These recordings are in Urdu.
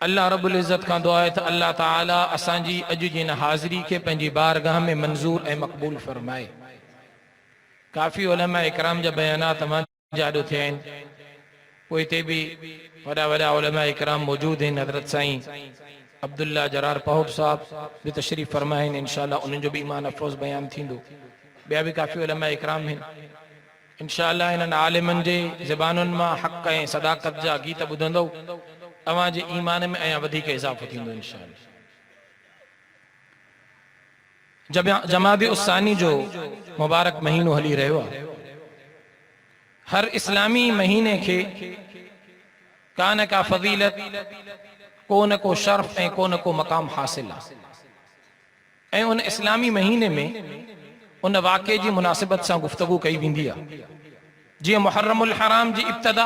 اللہ رب العزت کا دعا ہے تو اللہ تعالیٰ اسانجی اج جن حاضری کے پنجی بارگاہ میں منظور اے مقبول فرمائے. کافی علماء اکرام جا بیانات ہمان جادو تھے ہیں. کوئی تے بھی وڈا وڈا علماء اکرام موجود ہیں. حضرت سائیں عبداللہ جرار پہوٹ صاحب بھی تشریف فرمائیں. انشاءاللہ انہوں جو بھی ایمان افروز بیان تھیں دو. بیا بھی کافی علماء اکرام ہیں. انشاءاللہ انہاں عالمن جے زبانن ما حق ہیں صداقت جا گیت بدندو اوان جے ایمان میں ایاں ودھی کے اضافہ تھیں دو انشاءاللہ. جمادی الثانی جو مبارک مہینو حلی رہے ہوا ہر اسلامی مہینے کے کان کا فضیلت کون کو شرف ہیں کون کو مقام حاصل ہے. ان اسلامی مہینے میں ان واقعے جی مناسبت سے گفتگو کئی ویندیا. جی محرم الحرام جی ابتدا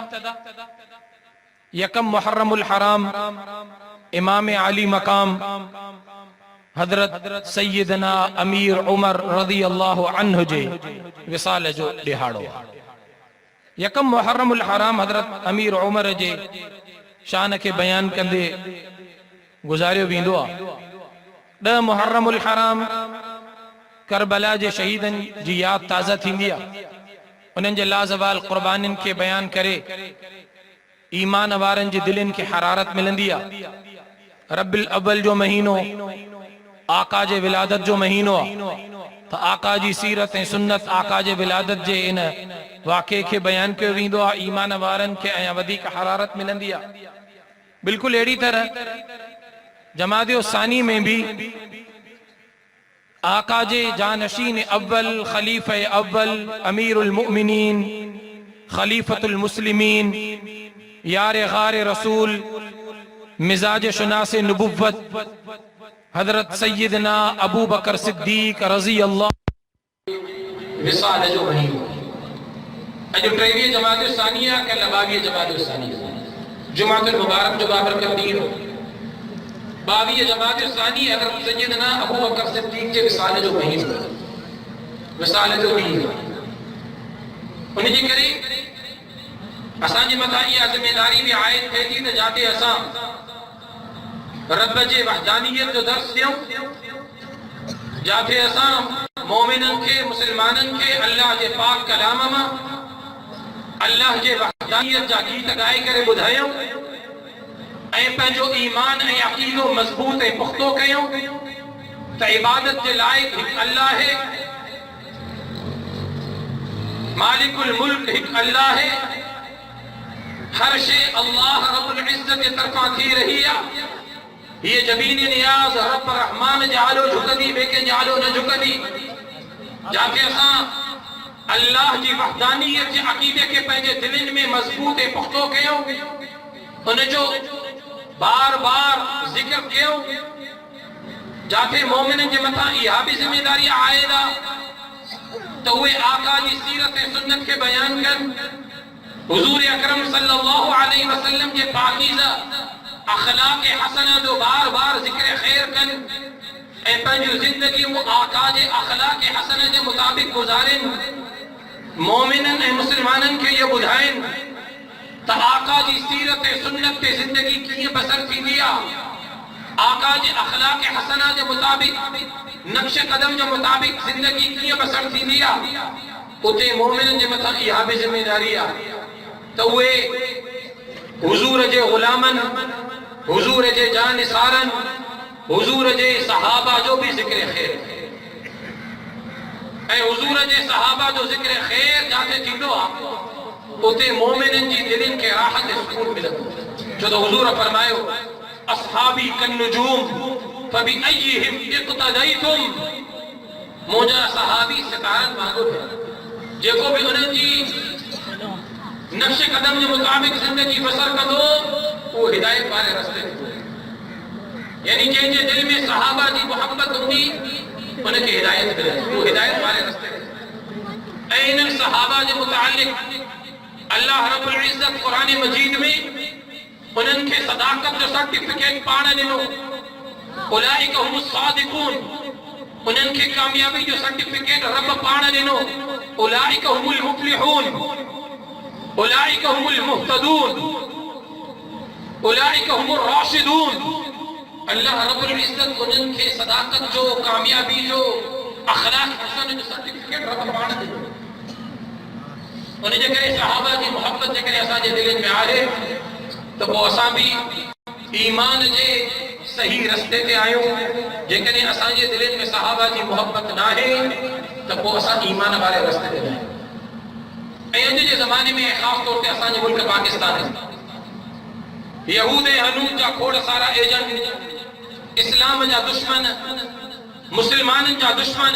یکم محرم الحرام امام علی مقام حضرت سیدنا امیر عمر رضی اللہ عنہ جے وصال جو دہاڑو. یکم محرم الحرام حضرت امیر عمر جے شان کے بیان کندے گزاریو ویندو. ڈہ محرم الحرام کربلا جے شہیدن جی یاد تازہ تھیندیا. انہن جے لازوال قربانن کے بیان کرے ایمان وارن جے دلن کے حرارت ملندیا. رب الاول جو مہینو آقا جے ولادت جو مہینو تا آقا جی سیرت سنت آقا جے ولادت جے ان واقعے کے بیان کے ویندو ایمان وارن کے ایاں ودی کا حرارت ملندیا. بالکل ایڑی طرح جمادی الثانی میں بھی آقا جے جانشین اول خلیفہ اول امیر المؤمنین خلیفۃ المسلمین یار غار رسول مزاج شناس نبوت حضرت سیدنا ابو بکر صدیق رضی اللہ وصال جو مہینہ اجو ٹریوی جماعت ثانیہ کہ لباوی جماعت ثانیہ جماعت المبارک جو بابرکت دین باوی جماعت ثانیہ حضرت سیدنا ابو بکر صدیق کے وصال جو مہینہ وصال جو مہینہ انہیں جی کرے اسان جی مطائی ذمہ داری بھی عائد تھے تھی جاتے اسان رب جے وحدانیت جو درس دیوں جاتے اسان مومنن کے مسلمانن کے اللہ جے پاک کلام ما اللہ جے وحدانیت جا گیت گائے کرے بدھائیوں اے پنجو ایمان اے عقیدو مضبوط اے پختو کیوں تا عبادت جے لائق ہک اللہ ہے مالک الملک ہک اللہ ہے ہر شے اللہ رب العزت کے طرفہ تھی رہی ہے. یہ جبین نیاز رب رحمان جعلو جھکدی بے کے جعلو نہ جھکدی جاکے اساں اللہ جی وحدانیت جی عقیدے کے پہنجے دلن میں مضبوط پختو کیوں انہیں جو بار بار ذکر کیوں جاکے مومنن جی مطا یہاں بھی ذمہ داری آئے دا تو وہ آقا جی سیرت سنت کے بیان کر حضور اکرم صلی اللہ علیہ وسلم کے پاکیزہ اخلاق حسنہ جو بار بار ذکر خیر کن اے پنجو زندگی وہ آقا جے اخلاق حسنہ جے مطابق گزارن مومنن اے مسلمانن کے یہ بدھائن تا آقا جی سیرت سنت زندگی کی بسر تھی دیا. آقا جے اخلاق حسنہ جے مطابق نقش قدم جو مطابق زندگی کی بسر تھی دیا اتے مومنن جے مطابق یہاں بھی ذمہ داری تو وہ حضور جے غلامن حضور جے جان سارن حضور جے صحابہ جو بھی ذکر خیر اے حضور جے صحابہ جو ذکر خیر جاتے تھیندو اتے مومنن جی دلن کے راحت سکون ملت جو تو حضور فرمائے اصحابی کن نجوم فبی ایہم اقتدیتم موجہ صحابی ستارن مانگو ہے جے کو بھی انہوں جی نقش قدم جو مطابق زندگی بسر کا دو وہ ہدایت بارے رستے یعنی جنجے دل میں صحابہ جی محبت ہوتی انہیں کی ہدایت ملے وہ ہدایت بارے رستے. این صحابہ جی متعلق اللہ رب العزت قرآن مجید میں انہوں کے صداقت جو سرٹیفکیٹ پانا لنو اولئک هم الصادقون انہوں کے کامیابی جو سرٹیفکیٹ رب پانا لنو اولئک هم المفلحون اولئک هم المہتدون اولئک هم الراشدون اللہ رب العزت انہن کے صداقت جو کامیابی جو اخلاق حسن جو سرٹیفکیٹ رب پاڑ دے انہیں جے کرے صحابہ کی محبت جے کرے اساں جے دلن میں آئے تو وہ اساں بھی ایمان جے صحیح رستے تے آئیوں جے کرے اساں جے دلن میں صحابہ کی محبت نہ ہے تو وہ اساں ایمان والے رستے تے آئیں اے جے زمانے میں خاص طور تے اساں جے ملک پاکستان ہے یہود ہنود جا کھوڑ سارا ایجنٹ اسلام جا دشمن مسلمان جا دشمن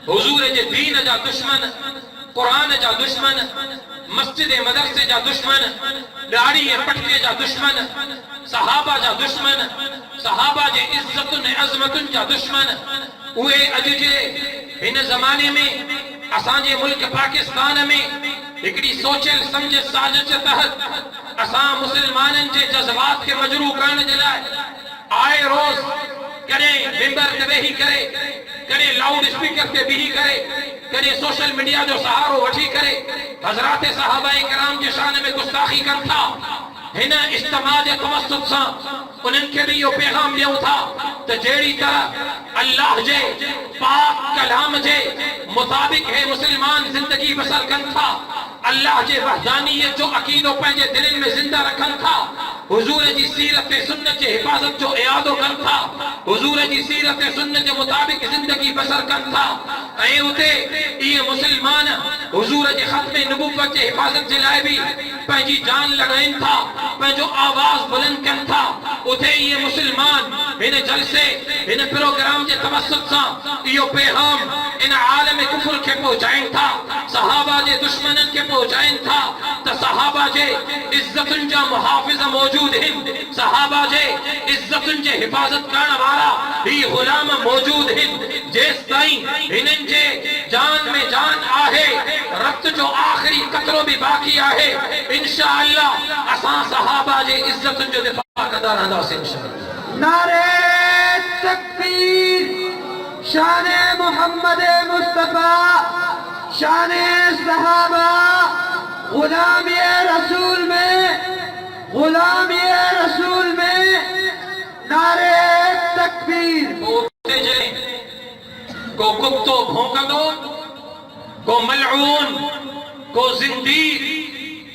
حضور جے دین جا دشمن قرآن جا دشمن مسجد مدرسے جا دشمن داڑھی پٹکے جا دشمن صحابہ جا دشمن صحابہ جے عزت عظمت جا دشمن اوے اج جے ہن زمانے میں اساں جے ملک پاکستان میں ہکڑی سوچل سمجھ سازش تحت اساں مسلمانن جے جذبات کے مجروح کرنے جے لائے آئے روز کرے ممبر تے وہی کرے کرے لاؤڈ اسپیکر تے بھی کرے کرے سوشل میڈیا جو سہارو وٹھی کرے حضرات صحابہ کرام کے شان میں گستاخی کر تھا ہنا اجتماع دے توسط سا انہن کے بھی یہ پیغام لیوں تھا تو جیڑی طرح اللہ جے پاک کلام جے مطابق ہے مسلمان زندگی بسر کن تھا اللہ جے وحدانیت جو عقیدوں پہنجے دلن میں زندہ رکھن تھا حضور جی سیرت سنت جے حفاظت جو اعادو کن تھا حضور جی سیرت سنت جے مطابق زندگی بسر کن تھا اے اتے یہ مسلمان حضور جے ختم نبوت جے حفاظت جلائے بھی پہنجی جان لگائن تھا پہنجو آواز بلند کن تھا اتے یہ مسلمان انہیں جلسے انہیں پروگرام جے توسط سا یہ پیغام ان عالم کفر کے پہنچائن تھا صحابہ جے دشمنن کے پہنچائن تھا تو صحابہ جے عزت جا محافظ موجود ہیں صحابہ جے عزت جے حفاظت کرنا وارا یہ غلام موجود ہیں جیس تائیں انہیں جے جان میں جان آہے رت جو آخری قطروں بھی باقی آہے انشاءاللہ اساں صحابہ جے عزت جو دفاع کا دار انداز سے انشاءاللہ نعرہ تکبیر شان محمد مصطفیٰ شان صحابہ غلامی رسول میں غلامی رسول میں نعرہ تکبیر بولتے جائیں کو کتو بھونکا دو کو ملعون کو زندیر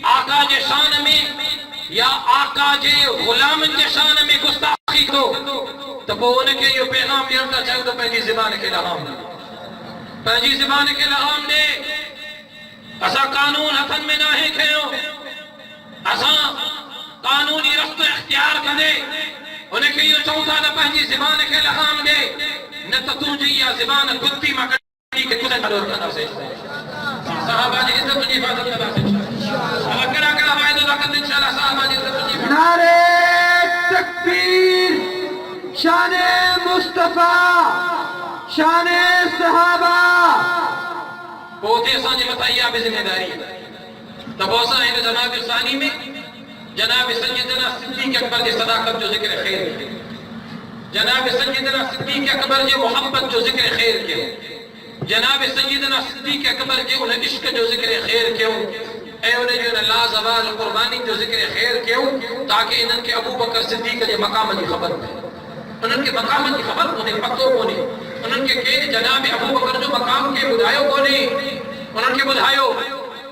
آقا جے شان میں یا آقا جے غلام جے شان میں گستاخی دو تو وہ انہیں کہ یہ پیغام لیتا چاہو تو پہنجی زبان کے لغام دے پہنجی زبان کے لغام دے اسا قانون حتن میں نہ ہے کھیو اسا قانونی رفت اختیار کھنے انہیں کہ یہ چاہتا تھا پہنجی زبان کے لغام دے نہ تو تجھے یہ زبان گتی مکڑی کے کسے حلور کرنا سے صحابہ جی عزت تجھے حفاظت کرنا سے اللہ کرا کرا وائد اللہ کرد انشاءاللہ صحابہ جی عزت تجھے حفاظت نعرہ تکبیر شان مصطفیٰ شان صحابہ پوتے سانجے بتائیے آپ ذمہ داری تب اوسا ہے جناب ثانی میں جناب سیدنا صدیق اکبر کی صداقت جو ذکر خیر کے جناب سیدنا صدیق اکبر کی محبت جو ذکر خیر کے جناب سیدنا صدیق اکبر کے انہیں عشق جو ذکر خیر کے اے انہیں جو لا زوال قربانی جو ذکر خیر کے تاکہ انہوں کے ابو بکر صدیق کے مقام کی خبر ہے انہوں کے مقام کی خبر کونے پتو کونے انہوں کے کہ جناب ابو بکر جو مقام کے بدھائیو کونے انہوں کے بدھائیو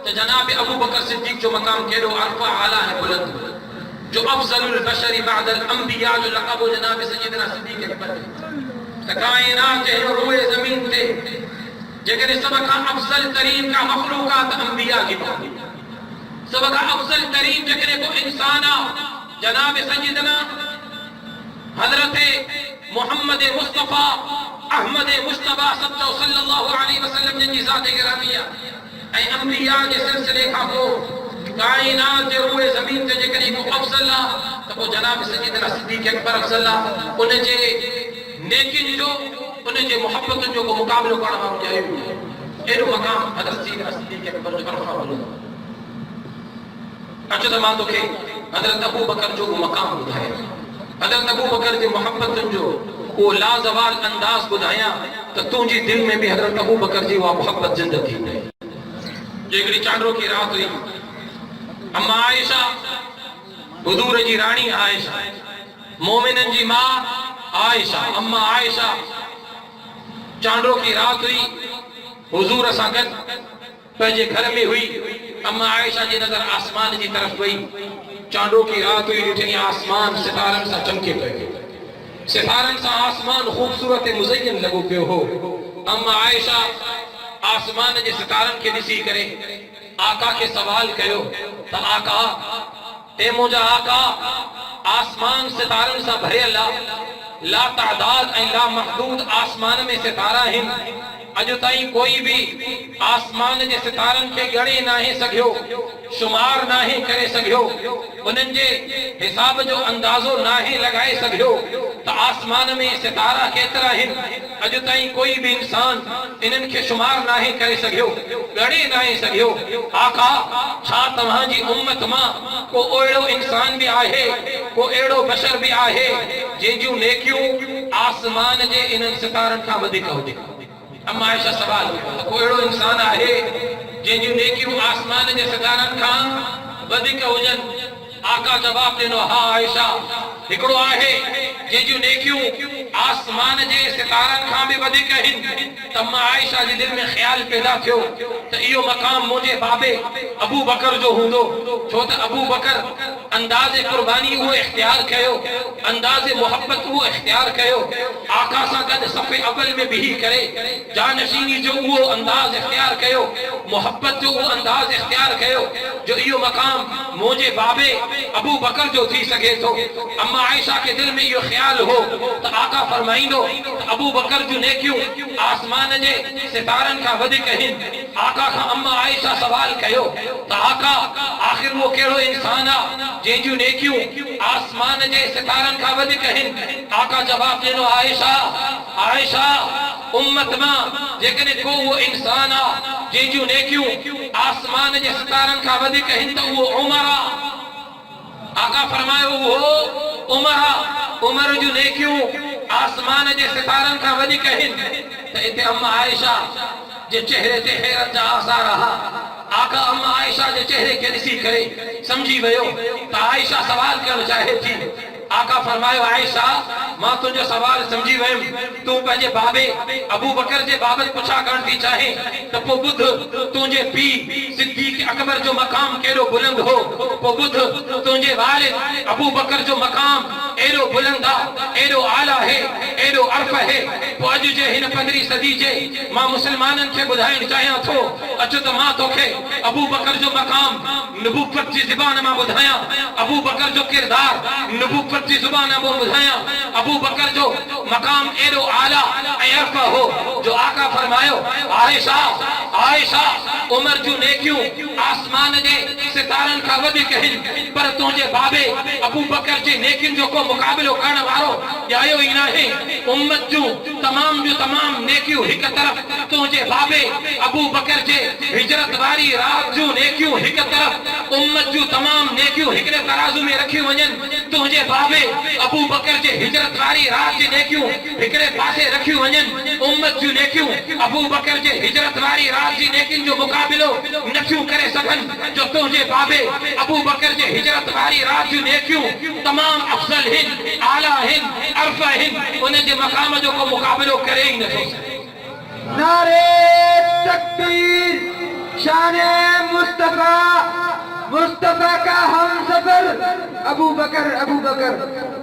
تو جناب ابو بکر صدیق جو مقام کے دو عرفہ عالی ہے بلند جو افضل البشر بعد الانبیاء جو لقب جناب سیدنا صدیق اکبر ہے کائنات ہے روئے زمین تے جگر سبقہ افضل ترین کا مخلوقات انبیاء کی بات سبقہ افضل ترین جگر کو انسانا جناب سیدنا حضرت محمد مصطفیٰ احمد مصطفیٰ صلی اللہ علیہ وسلم جن کی ذات گرامیہ اے انبیاء کے سلسلے کا ہو کائنات جو روئے زمین تے جکری کو افضل تو وہ جناب سیدنا صدیق اکبر افضل انہیں جے نیکن جو انہیں جے محبت جو کو مقابلہ کرنا ہو جائے ایرو مقام حضرت سیدنا صدیق اکبر جو برفا ہو اچھا تو مان دو کہ حضرت ابو بکر جو مقام بدھائے حضرت ابو بکر کی محبت جو وہ لازوال انداز بدھایا تو تجھے دل میں بھی حضرت ابو بکر جی وہ محبت زندہ تھی جیگڑی چاندروں کی رات ہوئی اما عائشہ حضور جی رانی عائشہ، مومنن جی ماں عائشہ، اما عائشہ، چانڈو کی رات ہوئی، حضور اساں گڈ پنجے گھر میں ہوئی، اما عائشہ جی نظر آسمان جی طرف وئی، چانڈو کی رات ہوئی، ڈٹھنی آسمان ستارن سا چمکے پئے، ستارن سا آسمان خوبصورت مزین لگو پیو ہو۔ اما عائشہ آسمان جے ستارن کے ڈسی کرے آقا کے سوال کیو تا آقا اے موجا آقا آسمان ستارن سا بھرے اللہ لا تعداد این لا محدود آسمان میں ستارہ ہیں، اجو تائیں کوئی بھی آسمان جے ستارن کے گڑے نہ ہی سگھیو، شمار نہ ہی کرے سگھیو، انن جے حساب جو اندازو نہ ہی لگائے سگھیو، تو آسمان میں ستارہ کیترا ہیں اجو تائیں کوئی بھی انسان انن کے شمار نہ ہی کرے سگھیو، گڑے نہ ہی سگھیو۔ آقا چھا تمہاں جی امت ماں کو ایڑو انسان بھی آہے، کو ایڑو بشر بھی آہے جن جو نیکیوں آسمان جے انن ستارن کا ودھیک ہو دے۔ اما عائشہ سوال کو ایڑو انسان آہے جن جو نیکیوں آسمان جے ستارن کا ودھیک ہو جن؟ آقا جواب دینو ہاں عائشہ ہکڑو آہے جن جو نیکیوں آسمان جے ستارن کا بھی ودھیک ہیں۔ تما عائشہ جی دل میں خیال پیدا تھیو تو ایو مقام مجھے بابے ابو بکر جو ہوندو، چھو تو ابو بکر انداز قربانی وہ اختیار کیو، انداز محبت وہ اختیار کیو، آقا سا قد صف اول میں بھی کرے، جانشینی جو وہ انداز اختیار کیو، محبت جو وہ انداز اختیار کیو، جو ایو مقام مجھے بابے ابو بکر جو تھی سکے تو اما عائشہ کے دل میں یہ خیال ہو تو آقا فرمائیں دو ابو بکر جو نیکیوں آسمان جے ستارن کا ودھیک ہیں۔ آقا کا اما عائشہ سوال کیو تو آقا آخر وہ کیڑو انسانا جن جو نیکیوں آسمان جے ستارن کا ودھیک ہیں؟ آقا جواب دینو عائشہ عائشہ امت ماں لیکن کو وہ انسانا جن جو نیکیوں آسمان جے ستارن کا ودھیک ہیں تو وہ عمرہ۔ آقا فرمائے وہ عمر جو نیکیوں آسمان جے ستارن کا ودھیک ہیں۔ تو اتے اما عائشہ جے چہرے تے حیرت جا آسا رہا، آقا اما عائشہ جے چہرے کے رسی کرے سمجھی ویو تو عائشہ سوال کرنا چاہے تھی۔ آقا فرمائے عائشہ ماں تجھے سوال سمجھی ویم، تو پہنجے بابے ابو بکر جے بابت پچھا کرنی چاہیں تو پو بدھ تجھے پی صدیق اکبر جو مقام کیڑو بلند ہو، پو بدھ تجھے والد ابو بکر جو مقام ایڑو بلندہ ایڑو آلہ ہے ایڑو عرف ہے۔ پو اج جے ہن 15 صدی جے ماں مسلمانن کے بدھائن چاہیاں تھو اچھو تو ماں تو کے ابو بکر جو مقام نبوت جی زبان ماں بدھائیاں، ابو بکر جو کردار نبوت جی زبان ماں بدھائیاں، ابو بکر جو مقام ایڑو آلہ اے عرف ہو۔ جو آقا فرمائیو عائشہ عائشہ عمر جو نیکیوں آسمان جے ستارن کا ودھیک ہیں، پر تجھے بابے ابو بکر جے نیکیوں جو کو مقابلو کرنے وارو یا ایو ہی نہ ہے امت جو تمام نیکیوں ہک طرف تجھے بابے ابو بکر جے ہجرت واری رات جو نیکیوں ہک طرف امت جو تمام نیکیوں ہکڑے ترازو میں رکھی ونجن، تجھے بابے ابو بکر جے ہجرت واری رات جے نیکیوں ہکڑے پاسے رکھی ونجن، امت جو نیکیوں ابو بکر جے ہجرت واری رات جے نیکیوں جو مقابلو نکیوں کرے سکن، جو تجھے بابے ابو بکر جے ہجرت واری رات جو نیکیوں تمام افضل ہیں اعلیٰ ہیں عرف ہیں، انہیں جے مقام جو کو مقابلو کرے ہی نہ سو سکے۔ نعرے تکبیر، شان مصطفیٰ، مصطفیٰ کا ہم سفر ابو بکر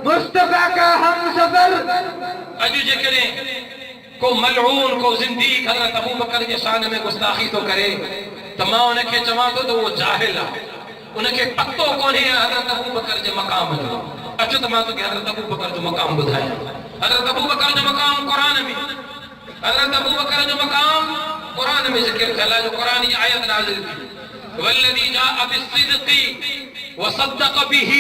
مصطفیٰ کا ہم سفر۔ اجو جے کریں کو ملعون کو زندیق حضرت ابو بکر کے شان میں گستاخی تو کرے تو ماں انہیں کے چماں تو وہ جاہل ہے، انہیں کے پتو کون ہے حضرت ابو بکر کے مقام جو اچھو تو ماں تو کہ حضرت ابو بکر جو مقام بدھائے، حضرت ابو بکر جو مقام قرآن میں، حضرت ابو بکر جو مقام قرآن میں ذکر کھلا جو قرآنی آیت نازل کی والذی جاء بالصدق وصدق به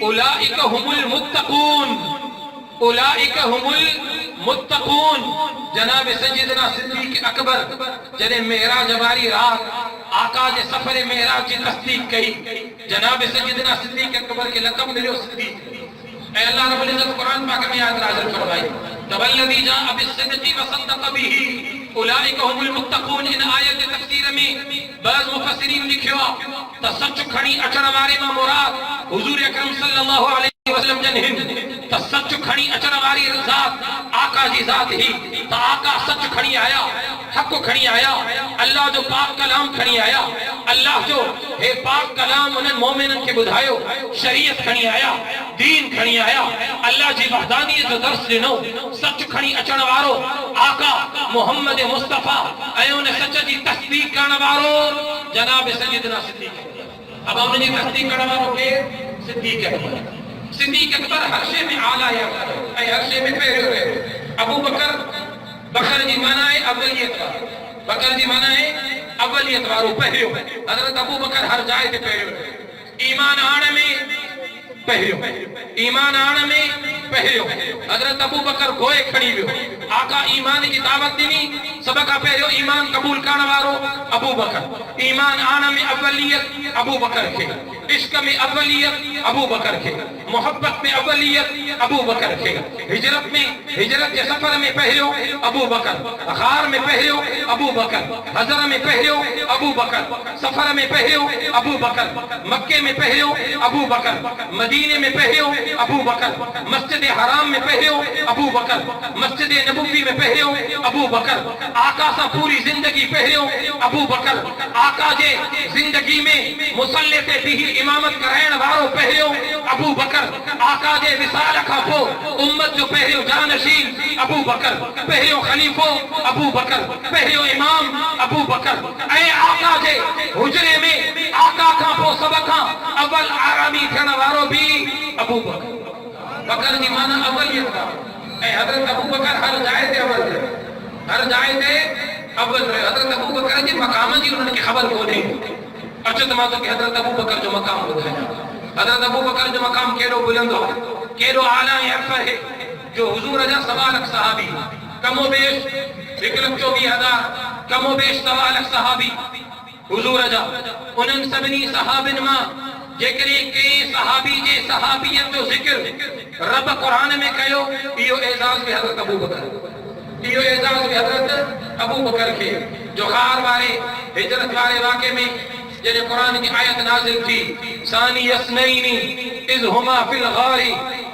اولئک هم المتقون، اولئک هم المتقون۔ جناب سیدنا صدیق اکبر جنہیں معراج واری رات آقا جے سفر معراج کی تصدیق کئی، جناب سیدنا صدیق اکبر کے لقب ملے صدیق۔ اے اللہ رب العزت قرآن پاک میں آیت نازل فرمائی والذی جاء بالصدق وصدق به اولئک هم المتقون۔ ان آیت تفسیر میں بعض مفسرین لکھوا تو سچ کھڑی اچھڑ وارے میں مراد حضور اکرم صلی اللہ علیہ وسلم جن ہند تا سچ کھڑی اچن واری ذات آقا جی ذات ہی تا آقا سچ کھڑی آیا حق کھڑی آیا اللہ جو پاک کلام کھڑی آیا اللہ جو ہے پاک کلام انہن مومنن کے بدھائیو شریعت کھڑی آیا دین کھڑی آیا اللہ جی وحدانیت جو درس دنو سچ کھڑی اچن وارو آقا محمد مصطفیٰ ایون سچ جی تصدیق کرنے وارو جناب سیدنا صدیق اب ہم نے تصدیق کرنے وارو کے صدیق اکبر ہر شے میں آلہ ہے ہر شے میں پہلے رہے ابو بکر بکر جی مانا ہے اولیت وارو بکر جی مانا ہے اولیت وارو پہلو حضرت ابو بکر ہر جائے تھے پہلو ایمان آنے میں پہلو ایمان آنے میں پہلو حضرت ابو بکر گوئے کھڑی ہوئے آقا ایمان کی دعوت دینی سبقہ پہلو ایمان قبول کرنے وارو ابو بکر ایمان آنے میں اولیت ابو بکر کے عشق میں اولیت ابو بکر کے محبت میں اولیت ابو بکر کے ہجرت کے سفر میں پہلو ابو بکر غار میں پہلو ابو بکر حضر میں پہلو ابو بکر سفر میں پہلو ابو بکر مکے میں پہلو ابو بکر مدینے میں پہلو ابو بکر مسجد حرام میں پہلو ابو بکر مسجد نبوی میں پہلو ابو بکر آقا سا پوری زندگی پہلو ابو بکر آقا جے زندگی میں مسلط بھی امامت کرائن وارو پہلو ابو بکر آقا جے وصال کا پو امت جو پہلو جانشین ابو بکر پہلو خلیفو ابو بکر پہلو امام ابو بکر اے آقا جے حجرے میں آقا کا پو سبقہ اول آرامی تھن وارو بھی ابو بکر بکر جی مانا اولیت کا اے حضرت ابو بکر ہر جائے تھے اول تھے ہر جائے تھے اول تھے حضرت ابو بکر جی مقام جی انہوں نے خبر کو نہیں اچھا تمہارا کہ حضرت ابو بکر جو مقام ہوتا ہے حضرت ابو بکر جو مقام کیلو بلند ہو کیلو آلہ عرفہ ہے جو حضور اجا سوالک صحابی کم و بیش 1,24,000 کم و بیش سوالک صحابی حضور اجا انہن سبنی صحابن ماں جکری کئی صحابی جے صحابیت جو ذکر رب قرآن میں کہو یہ اعزاز بھی حضرت ابو بکر یہ اعزاز بھی حضرت ابو بکر کے جو غار والے ہجرت والے واقعے میں جنہیں قرآن کی آیت نازل تھی ثانی اثنین اذ ہما فی الغار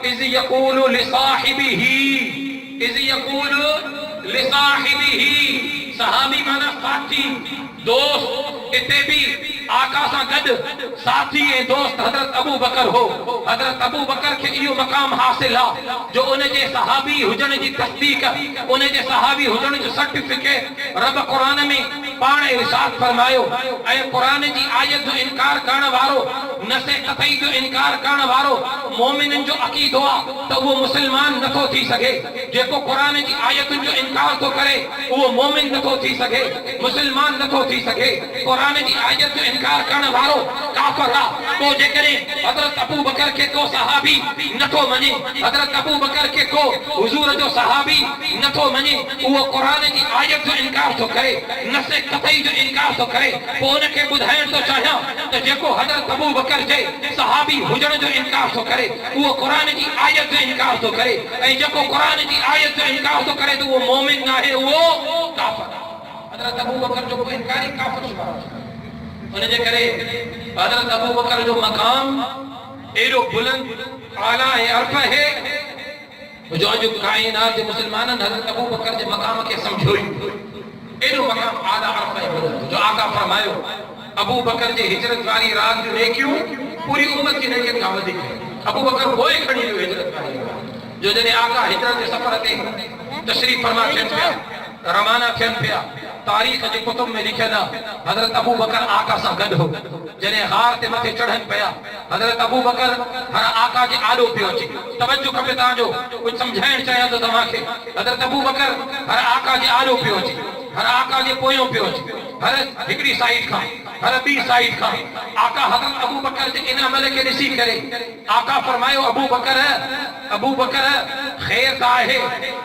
اذ یقول لصاحبہ صحابی مانا ساتھی دوست اتے بھی آقا سا گد ساتھی دوست حضرت ابو بکر ہو حضرت ابو بکر کے یہ مقام حاصل ہے جو انہیں جے صحابی حجن جی تصدیق انہیں جے صحابی حجن جو سرٹیفکیٹ رب قرآن میں پانے ارشاد فرمایو اے قرآن جی آیت جو انکار کرنے وارو نسے قطعی جو انکار کرنے وارو مومنن جو عقید ہوا تو وہ مسلمان نہ تو تھی سکے جے کو قرآن جی آیت جو انکار تو کرے وہ مومن نہ تو تھی سکے مسلمان نہ تو تھی سکے قرآن جی آیت جو انکار کرنے وارو کافر رہا تو جے کرے حضرت ابو بکر کے کو صحابی نہ تو منے حضرت ابو بکر کے کو حضور جو صحابی نہ تو منے وہ قرآن جی آیت جو انکار تو کرے نسے قطعی جو انکار تو کرے وہ ان کے بدھائن تو چاہیاں تو جے کو حضرت ابو بکر جے صحابی حجن جو انکار تو کرے وہ قرآن جی آیت جو انکار تو کرے اے جے کو قرآن جی آیت جو انکار تو کرے تو وہ مومن نہ ہے وہ کافر حضرت ابو بکر جو انکاری کافر شمار انہیں جے کرے حضرت ابو بکر جو مقام ایرو بلند اعلیٰ عرفہ ہے جو کائنات جو مسلمانن حضرت ابو بکر جو مقام کے سمجھوئی ایرو مقام اعلیٰ عرفہ ہے جو آقا فرمائیو ابو بکر جے ہجرت والی رات جو نیکیوں پوری امت کی نیکیت کا ودی ہے ابو بکر کوئی کھڑی جو ہجرت والی رات جو جنہیں آقا ہجرت کے سفر تے تشریف فرما کھین پیا روانہ کھین پیا تاریخ جے کتب میں لکھے دا حضرت ابو بکر آقا سا گد ہو جنہیں غار تے متے چڑھن پیا حضرت ابو بکر ہر آقا جے آلو پیو چی توجہ کھپے تاں جو کچھ سمجھائن چاہیے تو تمہاں کے حضرت ابو بکر ہر آقا جے آلو پیو چی ہر آقا جے پویوں پیو چی ہر ہکڑی سائیڈ کھا ہر بی سائیڈ کھا آقا حضرت ابو بکر جے ان عمل کے نصیب کرے آقا فرمائیو ابو بکر خیر کا ہے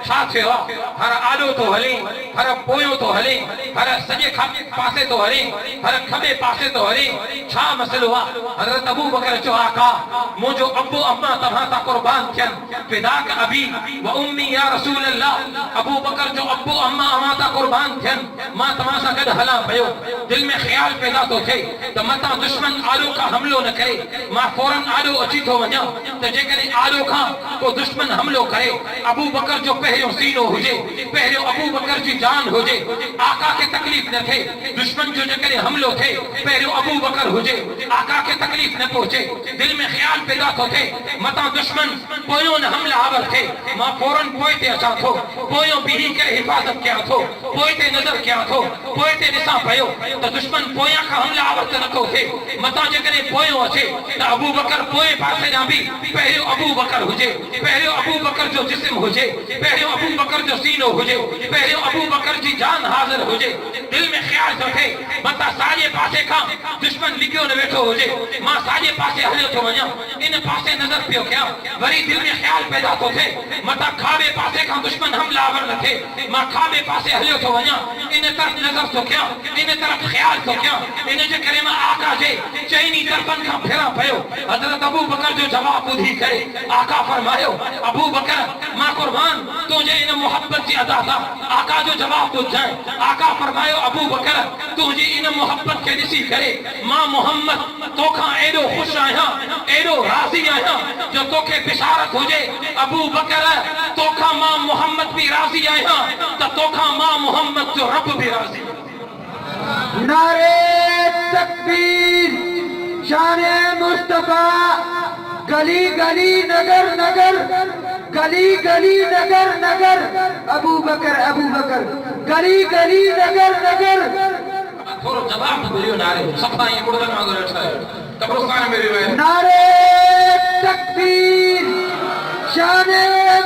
چھا چھوا ہر آلو تو ہلیں ہر پویوں تو ہلیں ہر سجے پاسے تو ہلیں ہر کھبے پاسے تو ہلیں چھا مسئلہ حضرت ابو بکر جو آقا مجھو ابو اما تمہاں تا قربان تھین فداک ابی و امی یا رسول اللہ ابو بکر جو ابو اما تا قربان تھین ماں تمہاں سا قد حلا پیو دل میں خیال پیدا تو تھے تو متا دشمن آلو کا حملو نہ کرے ماں فوراں آلو اچھی تو ونیا تو جے کرے آلو کھا تو دشمن حملو کرے ابو بکر جو پہریوں سینو ہوجے پہریوں ابو بکر جی جان ہوجے آقا کے تکلیف نہ تھے دشمن جو جے کرے حملو تھے پہریوں ابو بکر ہوجے آقا کے تکلیف نہ پہنچے دل میں خیال پیدا تو تھے متا دشمن پویوں نہ حملہ آور تھے ماں فوراں پوئتے اچھا تھو پویوں بھی کے حفاظت کیا تھو پوئتے نظر کیا تھو پوئتے نسا پیو تو دشمن پویاں کا حملہ آورت نہ کو تھے متا جے کرے پویوں اچھے تو ابو بکر پوئے پاسے نہ بھی پہریوں ابو بکر ہوجے پہریوں ابو بکر جو جسم ہوجے پہریوں ابو بکر جو سینو ہوجے پہریوں ابو بکر جی جان حاضر ہوجے دل میں خیال تو تھے متا ساجے پاسے کھا دشمن لکھیوں نہ بیٹھو ہوجے ماں ساجے پاسے ہلیو تو ونیا ان پاسے نظر پیو کیا وری دل میں خیال پیدا تو تھے متا کھابے پاسے کھا دشمن حملہ آور نہ تھے ماں کھابے پاسے ہلیو تو ونیا ان طرف نظر تو کیا ان طرف خیال تو کیا ان جے کرے ماں آقا جے چینی طرفن کھا پھرا پیو حضرت ابو بکر جو جواب بدھی کرے آقا فرمایو ابو بکر ماں قربان تجھے ان محبت کی ادا تھا آقا جو جواب تو جائے آقا فرمایو ابو بکر تجھے ان محبت کے نسی کرے ماں محمد تو کھا ایڈو خوش آیا ایڈو راضی آیا جو تو کے بشارت ہو جے ابو بکر تو کھا ماں محمد بھی راضی آیا تو کھا ماں محمد جو رب بھی راضی نعرے تکبیر شان مصطفیٰ گلی گلی نگر نگر گلی گلی نگر نگر ابو بکر گلی گلی نگر نگر تھوڑا جواب دلیو نعرے صفحہ یہ قرآن مانگو رہتا ہے قبرستان میں روایت نعرے تکبیر شان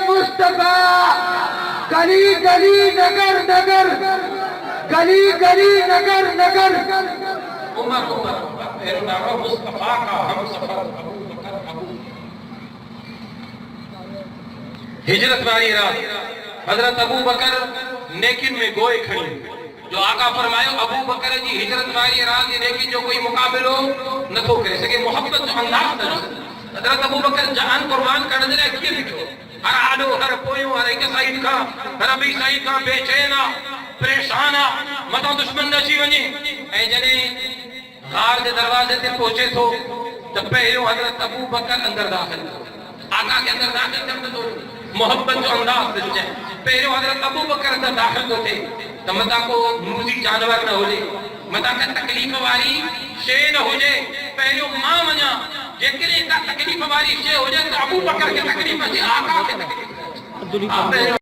مصطفیٰ گلی گلی نگر نگر گلی گلی نگر نگر عمر پھر نعرہ مصطفیٰ کا ہم سفر ابو بکر ابو ہجرت والی رات حضرت ابو بکر نیکن میں گوئے کھڑی جو آقا فرمائے ابو بکر جی ہجرت والی رات یہ نیکن جو کوئی مقابلو نہ تو کرے سکے محبت جو انداز تھا حضرت ابو بکر جان قربان کرنے لئے کیے بکھو ہر آلو ہر پویوں ہر ایک سعید کا ہر ابی سعید کا بے چینا پریشانا مطا دشمن نشی ونی اے جنے غار دے دروازے تے پہنچے تھو جب پہلو حضرت ابو بکر اندر داخل آقا کے اندر داخل کرتے تو محبت جو انداز دل جائے پہلو حضرت ابو بکر اندر داخل ہوتے تو متا کو موزی جانور نہ ہو جائے متا کا تکلیف واری شے نہ ہو جائے پہلو ماں منیا جیکرے کا تکلیف واری شے ہو جائے تو ابو بکر کے تکلیف ہے آقا کے تکلیف